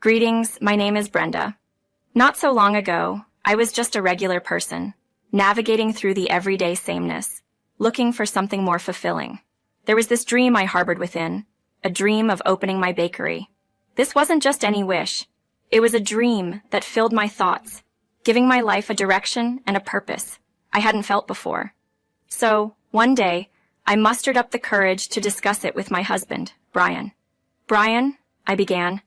Greetings, my name is Brenda. Not so long ago, I was just a regular person, navigating through the everyday sameness, looking for something more fulfilling. There was this dream I harbored within, a dream of opening my bakery. This wasn't just any wish. It was a dream that filled my thoughts, giving my life a direction and a purpose I hadn't felt before. So, one day, I mustered up the courage to discuss it with my husband, Brian. Brian, I began,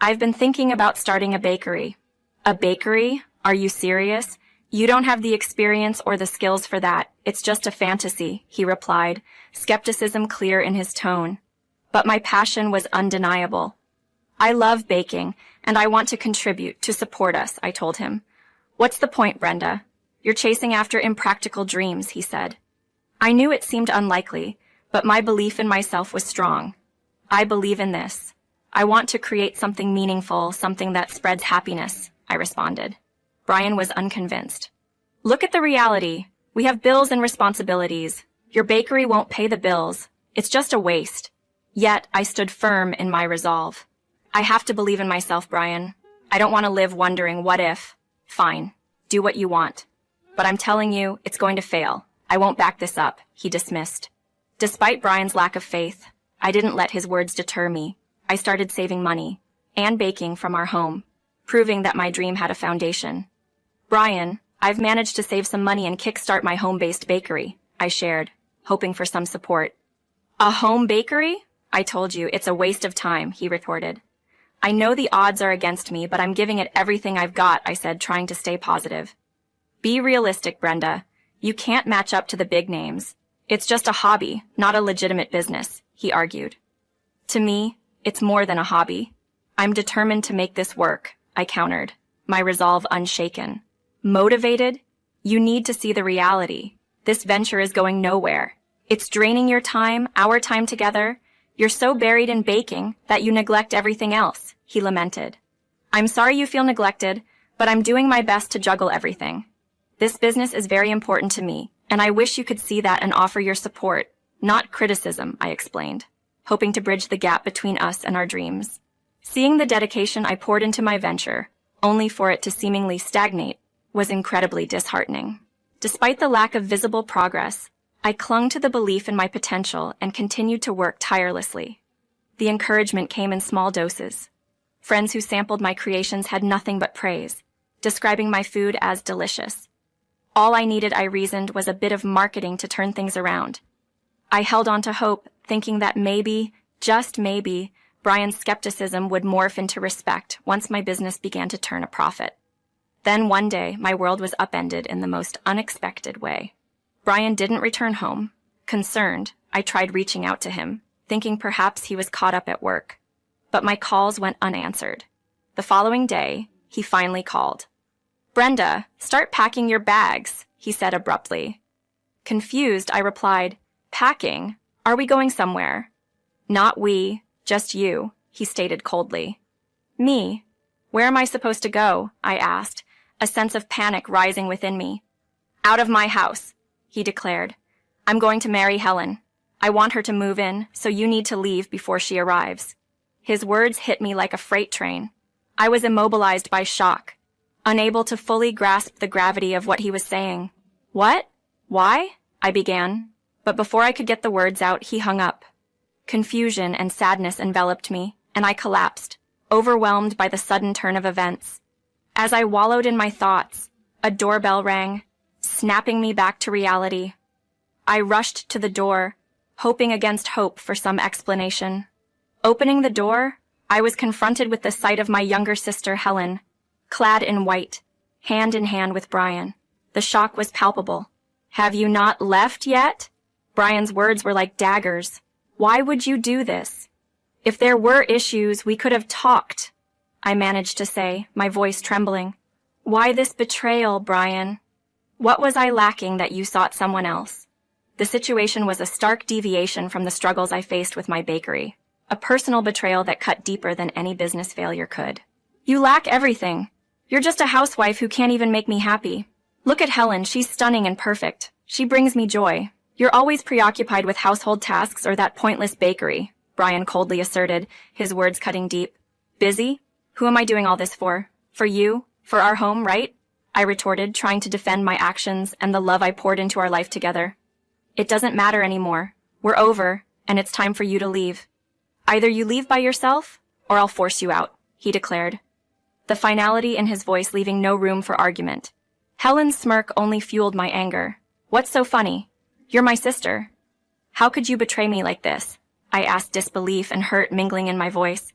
I've been thinking about starting a bakery. A bakery? Are you serious? You don't have the experience or the skills for that. It's just a fantasy, he replied, skepticism clear in his tone. But my passion was undeniable. I love baking, and I want to contribute to support us, I told him. What's the point, Brenda? You're chasing after impractical dreams, he said. I knew it seemed unlikely, but my belief in myself was strong. I believe in this. I want to create something meaningful, something that spreads happiness, I responded. Brian was unconvinced. Look at the reality. We have bills and responsibilities. Your bakery won't pay the bills. It's just a waste. Yet, I stood firm in my resolve. I have to believe in myself, Brian. I don't want to live wondering what if. Fine. Do what you want. But I'm telling you, it's going to fail. I won't back this up, he dismissed. Despite Brian's lack of faith, I didn't let his words deter me. I started saving money and baking from our home, proving that my dream had a foundation. Brian, I've managed to save some money and kickstart my home-based bakery, I shared, hoping for some support. A home bakery? I told you, it's a waste of time, he retorted. I know the odds are against me, but I'm giving it everything I've got, I said, trying to stay positive. Be realistic, Brenda. You can't match up to the big names. It's just a hobby, not a legitimate business, he argued. To me, it's more than a hobby. I'm determined to make this work, I countered, my resolve unshaken. Motivated? You need to see the reality. This venture is going nowhere. It's draining your time, our time together. You're so buried in baking that you neglect everything else, he lamented. I'm sorry you feel neglected, but I'm doing my best to juggle everything. This business is very important to me, and I wish you could see that and offer your support, not criticism, I explained, hoping to bridge the gap between us and our dreams. Seeing the dedication I poured into my venture, only for it to seemingly stagnate, was incredibly disheartening. Despite the lack of visible progress, I clung to the belief in my potential and continued to work tirelessly. The encouragement came in small doses. Friends who sampled my creations had nothing but praise, describing my food as delicious. All I needed, I reasoned, was a bit of marketing to turn things around. I held on to hope, thinking that maybe, just maybe, Brian's skepticism would morph into respect once my business began to turn a profit. Then one day, my world was upended in the most unexpected way. Brian didn't return home. Concerned, I tried reaching out to him, thinking perhaps he was caught up at work. But my calls went unanswered. The following day, he finally called. Brenda, start packing your bags, he said abruptly. Confused, I replied, Packing? Are we going somewhere? Not we, just you, he stated coldly. Me? Where am I supposed to go? I asked, a sense of panic rising within me. Out of my house, he declared. I'm going to marry Helen. I want her to move in, so you need to leave before she arrives. His words hit me like a freight train. I was immobilized by shock, unable to fully grasp the gravity of what he was saying. What? Why? I began, but before I could get the words out, he hung up. Confusion and sadness enveloped me, and I collapsed, overwhelmed by the sudden turn of events. As I wallowed in my thoughts, a doorbell rang, snapping me back to reality. I rushed to the door, hoping against hope for some explanation. Opening the door, I was confronted with the sight of my younger sister, Helen, clad in white, hand in hand with Brian. The shock was palpable. Have you not left yet? Brian's words were like daggers. Why would you do this? If there were issues, we could have talked, I managed to say, my voice trembling. Why this betrayal, Brian? What was I lacking that you sought someone else? The situation was a stark deviation from the struggles I faced with my bakery, a personal betrayal that cut deeper than any business failure could. You lack everything. You're just a housewife who can't even make me happy. Look at Helen, she's stunning and perfect. She brings me joy. You're always preoccupied with household tasks or that pointless bakery, Brian coldly asserted, his words cutting deep. Busy? Who am I doing all this for? For you? For our home, right? I retorted, trying to defend my actions and the love I poured into our life together. It doesn't matter anymore. We're over, and it's time for you to leave. Either you leave by yourself, or I'll force you out, he declared, the finality in his voice leaving no room for argument. Helen's smirk only fueled my anger. What's so funny? You're my sister. How could you betray me like this? I asked, disbelief and hurt mingling in my voice.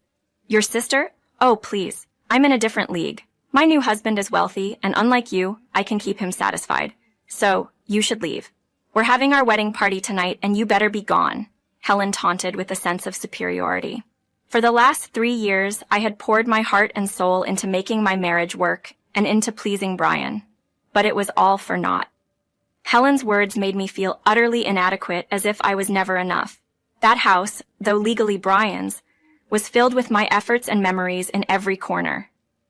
Your sister? Oh, please. I'm in a different league. My new husband is wealthy, and unlike you, I can keep him satisfied. So, you should leave. We're having our wedding party tonight, and you better be gone, Helen taunted with a sense of superiority. For the last 3 years, I had poured my heart and soul into making my marriage work and into pleasing Brian. But it was all for naught. Helen's words made me feel utterly inadequate, as if I was never enough. That house, though legally Brian's, was filled with my efforts and memories in every corner.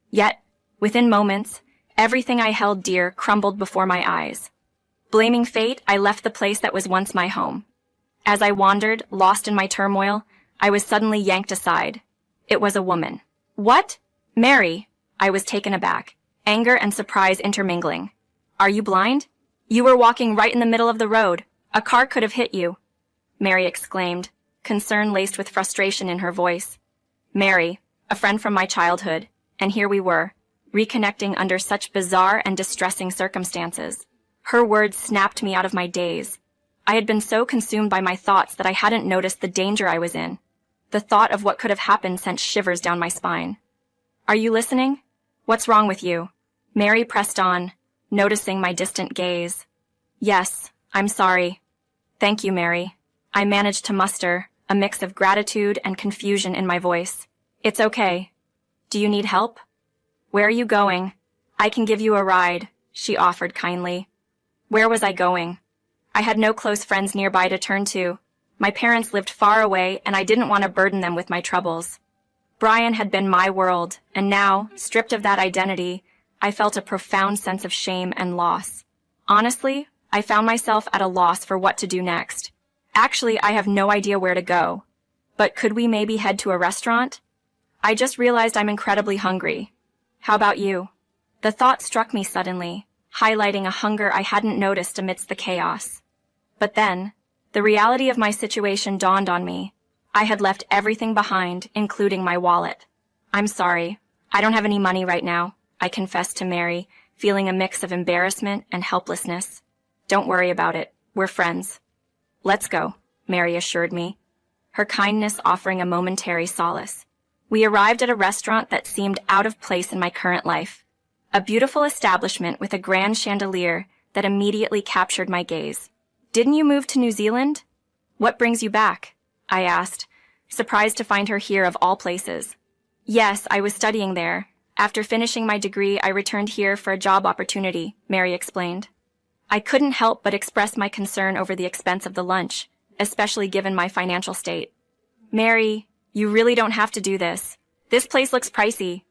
Yet, within moments, everything I held dear crumbled before my eyes. Blaming fate, I left the place that was once my home. As I wandered, lost in my turmoil, I was suddenly yanked aside. It was a woman. What? Mary! I was taken aback, anger and surprise intermingling. Are you blind? You were walking right in the middle of the road. A car could have hit you, Mary exclaimed, concern laced with frustration in her voice. Mary, a friend from my childhood, and here we were, reconnecting under such bizarre and distressing circumstances. Her words snapped me out of my daze. I had been so consumed by my thoughts that I hadn't noticed the danger I was in. The thought of what could have happened sent shivers down my spine. Are you listening? What's wrong with you? Mary pressed on, noticing my distant gaze. Yes, I'm sorry. Thank you, Mary. I managed to muster a mix of gratitude and confusion in my voice. It's okay. Do you need help? Where are you going? I can give you a ride, she offered kindly. Where was I going? I had no close friends nearby to turn to. My parents lived far away, and I didn't want to burden them with my troubles. Brian had been my world, and now, stripped of that identity, I felt a profound sense of shame and loss. Honestly, I found myself at a loss for what to do next. Actually, I have no idea where to go. But could we maybe head to a restaurant? I just realized I'm incredibly hungry. How about you? The thought struck me suddenly, highlighting a hunger I hadn't noticed amidst the chaos. But then, the reality of my situation dawned on me. I had left everything behind, including my wallet. I'm sorry. I don't have any money right now, I confessed to Mary, feeling a mix of embarrassment and helplessness. Don't worry about it. We're friends. Let's go, Mary assured me, her kindness offering a momentary solace. We arrived at a restaurant that seemed out of place in my current life. A beautiful establishment with a grand chandelier that immediately captured my gaze. Didn't you move to New Zealand? What brings you back? I asked, surprised to find her here of all places. Yes, I was studying there. After finishing my degree, I returned here for a job opportunity, Mary explained. I couldn't help but express my concern over the expense of the lunch, especially given my financial state. Mary, you really don't have to do this. This place looks pricey.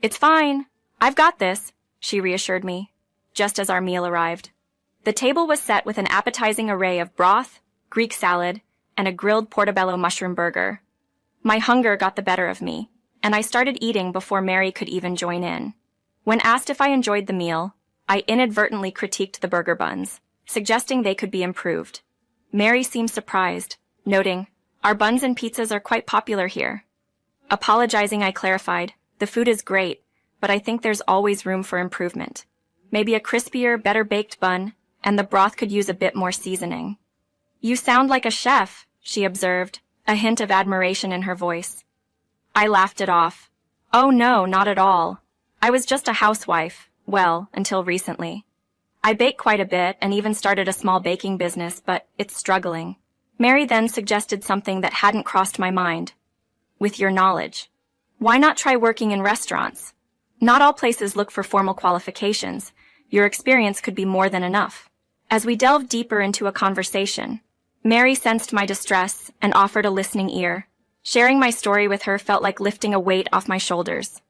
It's fine. I've got this, she reassured me, just as our meal arrived. The table was set with an appetizing array of broth, Greek salad, and a grilled portobello mushroom burger. My hunger got the better of me, and I started eating before Mary could even join in. When asked if I enjoyed the meal, I inadvertently critiqued the burger buns, suggesting they could be improved. Mary seemed surprised, noting, "Our buns and pizzas are quite popular here." Apologizing, I clarified, "The food is great, but I think there's always room for improvement. Maybe a crispier, better baked bun, and the broth could use a bit more seasoning." "You sound like a chef," she observed, a hint of admiration in her voice. I laughed it off. "Oh no, not at all. I was just a housewife. Well, until recently. I bake quite a bit and even started a small baking business, but it's struggling." Mary then suggested something that hadn't crossed my mind. "With your knowledge, why not try working in restaurants? Not all places look for formal qualifications. Your experience could be more than enough." As we delved deeper into a conversation, Mary sensed my distress and offered a listening ear. Sharing my story with her felt like lifting a weight off my shoulders.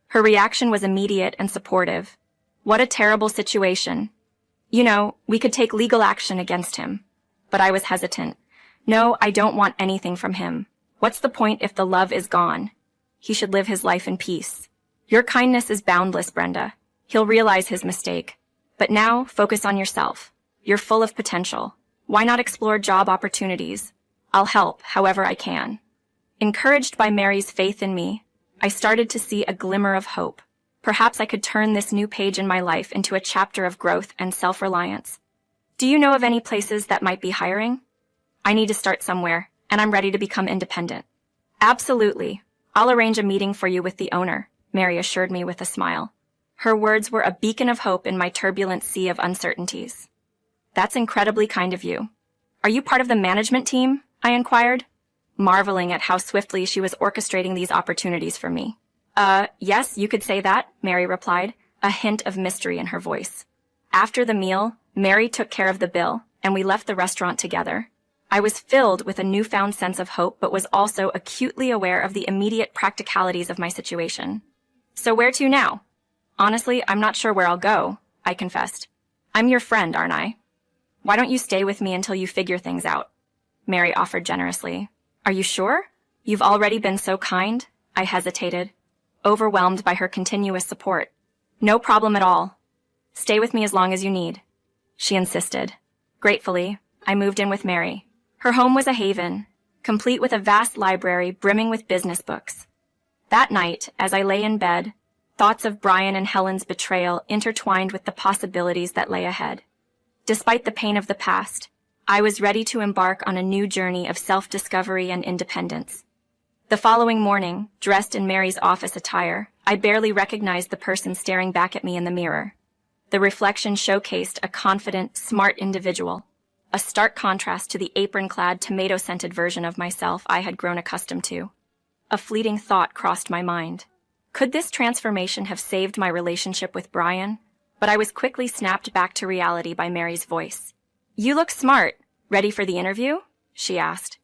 Her reaction was immediate and supportive. What a terrible situation. You know, we could take legal action against him. But I was hesitant. No, I don't want anything from him. What's the point if the love is gone? He should live his life in peace. Your kindness is boundless, Brenda. He'll realize his mistake. But now, focus on yourself. You're full of potential. Why not explore job opportunities? I'll help however I can. Encouraged by Mary's faith in me, I started to see a glimmer of hope. Perhaps I could turn this new page in my life into a chapter of growth and self-reliance. Do you know of any places that might be hiring? I need to start somewhere, and I'm ready to become independent. Absolutely. I'll arrange a meeting for you with the owner, Mary assured me with a smile. Her words were a beacon of hope in my turbulent sea of uncertainties. That's incredibly kind of you. Are you part of the management team? I inquired, marveling at how swiftly she was orchestrating these opportunities for me. Yes, you could say that, Mary replied, a hint of mystery in her voice. After the meal, Mary took care of the bill, and we left the restaurant together. I was filled with a newfound sense of hope, but was also acutely aware of the immediate practicalities of my situation. So where to now? Honestly, I'm not sure where I'll go, I confessed. I'm your friend, aren't I? Why don't you stay with me until you figure things out? Mary offered generously. Are you sure? You've already been so kind, I hesitated, overwhelmed by her continuous support. No problem at all. Stay with me as long as you need, she insisted. Gratefully, I moved in with Mary. Her home was a haven, complete with a vast library brimming with business books. That night, as I lay in bed, thoughts of Brian and Helen's betrayal intertwined with the possibilities that lay ahead. Despite the pain of the past, I was ready to embark on a new journey of self-discovery and independence. The following morning, dressed in Mary's office attire, I barely recognized the person staring back at me in the mirror. The reflection showcased a confident, smart individual, a stark contrast to the apron-clad, tomato-scented version of myself I had grown accustomed to. A fleeting thought crossed my mind. Could this transformation have saved my relationship with Brian? But I was quickly snapped back to reality by Mary's voice. You look smart. Ready for the interview? She asked.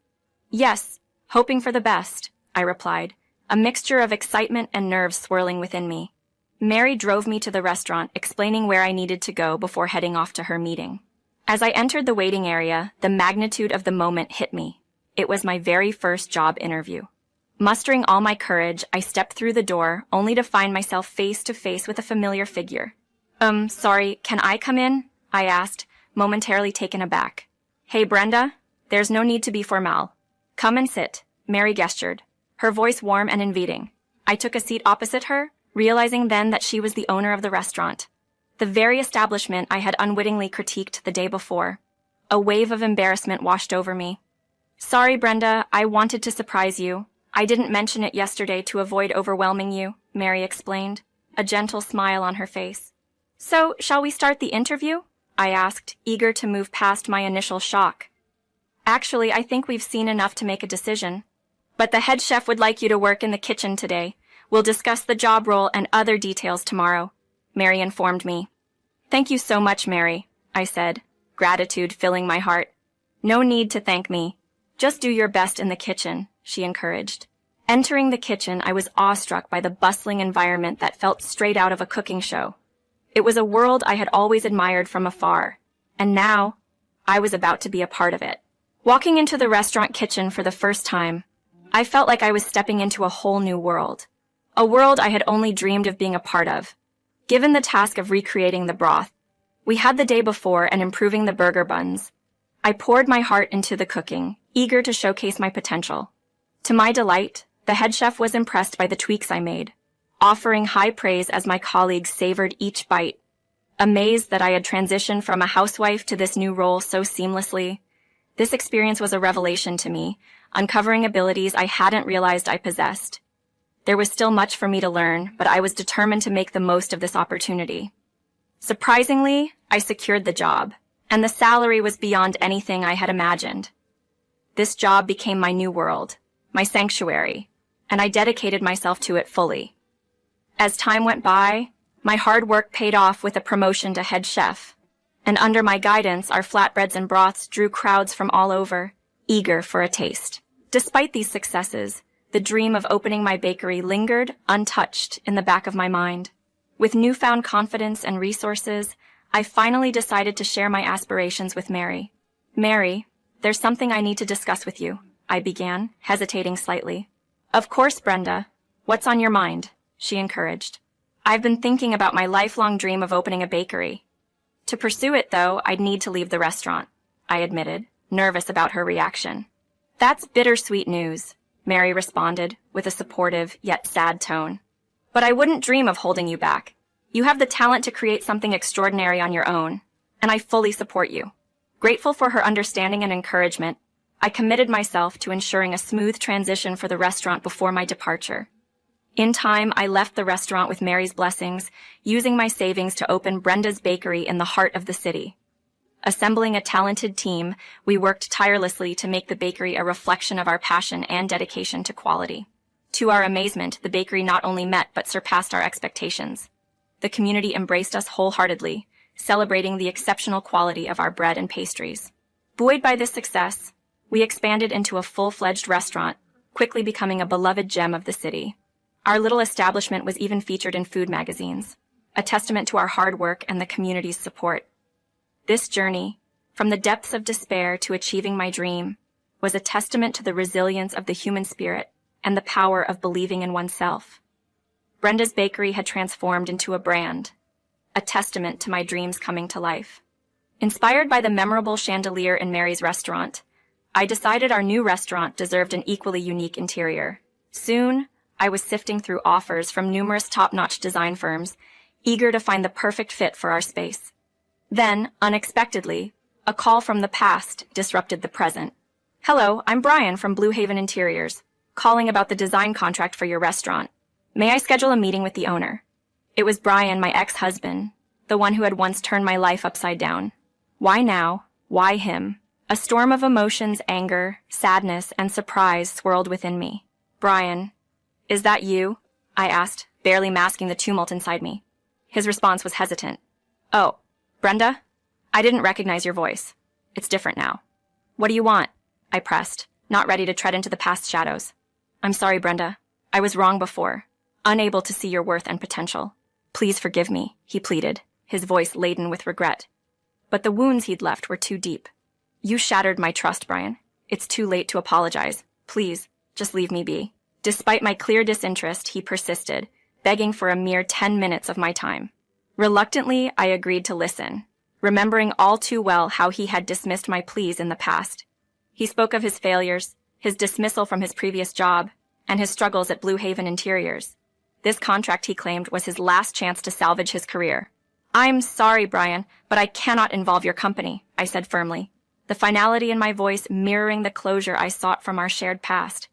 Yes, hoping for the best, I replied, a mixture of excitement and nerves swirling within me. Mary drove me to the restaurant, explaining where I needed to go before heading off to her meeting. As I entered the waiting area, the magnitude of the moment hit me. It was my very first job interview. Mustering all my courage, I stepped through the door, only to find myself face to face with a familiar figure. Sorry, can I come in? I asked, momentarily taken aback. Hey, Brenda, there's no need to be formal. Come and sit, Mary gestured, her voice warm and inviting. I took a seat opposite her, realizing then that she was the owner of the restaurant, the very establishment I had unwittingly critiqued the day before. A wave of embarrassment washed over me. Sorry, Brenda, I wanted to surprise you. I didn't mention it yesterday to avoid overwhelming you, Mary explained, a gentle smile on her face. So, shall we start the interview? I asked, eager to move past my initial shock. Actually, I think we've seen enough to make a decision. But the head chef would like you to work in the kitchen today. We'll discuss the job role and other details tomorrow, Mary informed me. Thank you so much, Mary, I said, gratitude filling my heart. No need to thank me. Just do your best in the kitchen, she encouraged. Entering the kitchen, I was awestruck by the bustling environment that felt straight out of a cooking show. It was a world I had always admired from afar, and now I was about to be a part of it. Walking into the restaurant kitchen for the first time, I felt like I was stepping into a whole new world. A world I had only dreamed of being a part of. Given the task of recreating the broth we had the day before and improving the burger buns, I poured my heart into the cooking, eager to showcase my potential. To my delight, the head chef was impressed by the tweaks I made, offering high praise as my colleagues savored each bite. Amazed that I had transitioned from a housewife to this new role so seamlessly, this experience was a revelation to me, uncovering abilities I hadn't realized I possessed. There was still much for me to learn, but I was determined to make the most of this opportunity. Surprisingly, I secured the job, and the salary was beyond anything I had imagined. This job became my new world, my sanctuary, and I dedicated myself to it fully. As time went by, my hard work paid off with a promotion to head chef, and under my guidance, our flatbreads and broths drew crowds from all over, eager for a taste. Despite these successes, the dream of opening my bakery lingered untouched in the back of my mind. With newfound confidence and resources, I finally decided to share my aspirations with Mary. Mary, there's something I need to discuss with you, I began, hesitating slightly. Of course, Brenda. What's on your mind? she encouraged. I've been thinking about my lifelong dream of opening a bakery. To pursue it, though, I'd need to leave the restaurant, I admitted, nervous about her reaction. That's bittersweet news, Mary responded, with a supportive yet sad tone. But I wouldn't dream of holding you back. You have the talent to create something extraordinary on your own, and I fully support you. Grateful for her understanding and encouragement, I committed myself to ensuring a smooth transition for the restaurant before my departure. In time, I left the restaurant with Mary's blessings, using my savings to open Brenda's Bakery in the heart of the city. Assembling a talented team, we worked tirelessly to make the bakery a reflection of our passion and dedication to quality. To our amazement, the bakery not only met but surpassed our expectations. The community embraced us wholeheartedly, celebrating the exceptional quality of our bread and pastries. Buoyed by this success, we expanded into a full-fledged restaurant, quickly becoming a beloved gem of the city. Our little establishment was even featured in food magazines, a testament to our hard work and the community's support. This journey, from the depths of despair to achieving my dream, was a testament to the resilience of the human spirit and the power of believing in oneself. Brenda's Bakery had transformed into a brand, a testament to my dreams coming to life. Inspired by the memorable chandelier in Mary's restaurant, I decided our new restaurant deserved an equally unique interior. Soon, I was sifting through offers from numerous top-notch design firms, eager to find the perfect fit for our space. Then, unexpectedly, a call from the past disrupted the present. Hello, I'm Brian from Blue Haven Interiors, calling about the design contract for your restaurant. May I schedule a meeting with the owner? It was Brian, my ex-husband, the one who had once turned my life upside down. Why now? Why him? A storm of emotions, anger, sadness, and surprise swirled within me. Brian, is that you? I asked, barely masking the tumult inside me. His response was hesitant. Oh, Brenda? I didn't recognize your voice. It's different now. What do you want? I pressed, not ready to tread into the past shadows. I'm sorry, Brenda. I was wrong before, unable to see your worth and potential. Please forgive me, he pleaded, his voice laden with regret. But the wounds he'd left were too deep. You shattered my trust, Brian. It's too late to apologize. Please, just leave me be. Despite my clear disinterest, he persisted, begging for a mere 10 minutes of my time. Reluctantly, I agreed to listen, remembering all too well how he had dismissed my pleas in the past. He spoke of his failures, his dismissal from his previous job, and his struggles at Blue Haven Interiors. This contract, he claimed, was his last chance to salvage his career. I'm sorry, Brian, but I cannot involve your company, I said firmly, the finality in my voice mirroring the closure I sought from our shared past.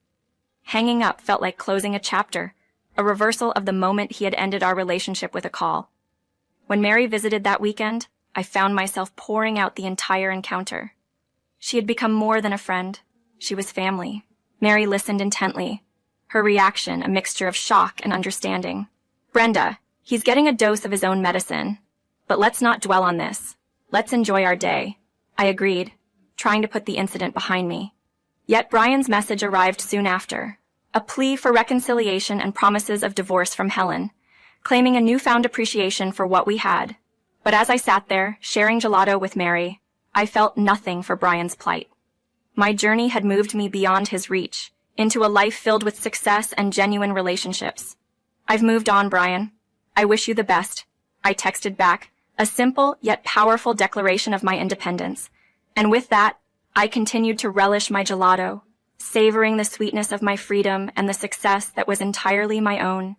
Hanging up felt like closing a chapter, a reversal of the moment he had ended our relationship with a call. When Mary visited that weekend, I found myself pouring out the entire encounter. She had become more than a friend. She was family. Mary listened intently, her reaction a mixture of shock and understanding. Brenda, he's getting a dose of his own medicine. But let's not dwell on this. Let's enjoy our day. I agreed, trying to put the incident behind me. Yet Brian's message arrived soon after, a plea for reconciliation and promises of divorce from Helen, claiming a newfound appreciation for what we had. But as I sat there, sharing gelato with Mary, I felt nothing for Brian's plight. My journey had moved me beyond his reach, into a life filled with success and genuine relationships. I've moved on, Brian. I wish you the best. I texted back, a simple yet powerful declaration of my independence. And with that, I continued to relish my gelato, savoring the sweetness of my freedom and the success that was entirely my own.